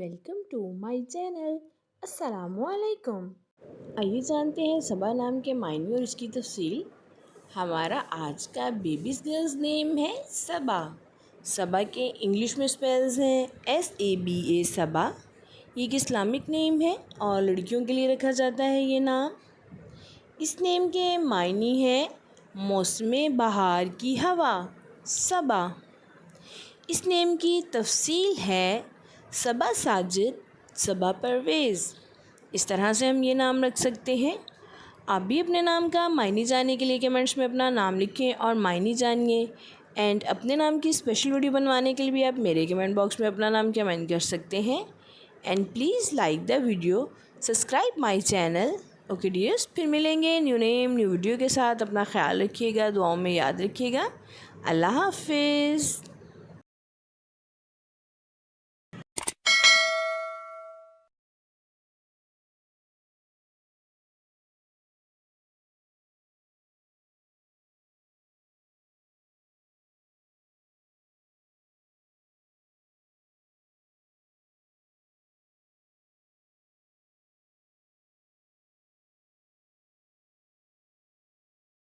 Welcome to my channel. अस्सलामुअलैकुम। आइए जानते हैं सबा नाम के मायने और इसकी तफसील। हमारा आज का बेबीज़ गर्ल्स नेम है सबा। सबा के इंग्लिश में स्पेल्स हैं SABA सबा। ये एक इस्लामिक नेम है और लड़कियों के लिए रखा जाता है ये नाम। इस नेम के मायने हैं मौसम बहार की हवा सबा। इस नेम की तफसील है सबा साजिद, सबा परवेज़। इस तरह से हम ये नाम रख सकते हैं। आप भी अपने नाम का मायने जानने के लिए कमेंट्स में अपना नाम लिखें और मायने जानिए। एंड अपने नाम की स्पेशल वीडियो बनवाने के लिए भी आप मेरे कमेंट बॉक्स में अपना नाम कमेंट कर सकते हैं। And please like the video, subscribe my channel. Okay dears, फिर मिलेंगे न्यू नेम न्यू वीडियो के साथ। अपना ख्याल रखिएगा, दुआओं में याद रखिएगा। अल्लाह हाफिज़।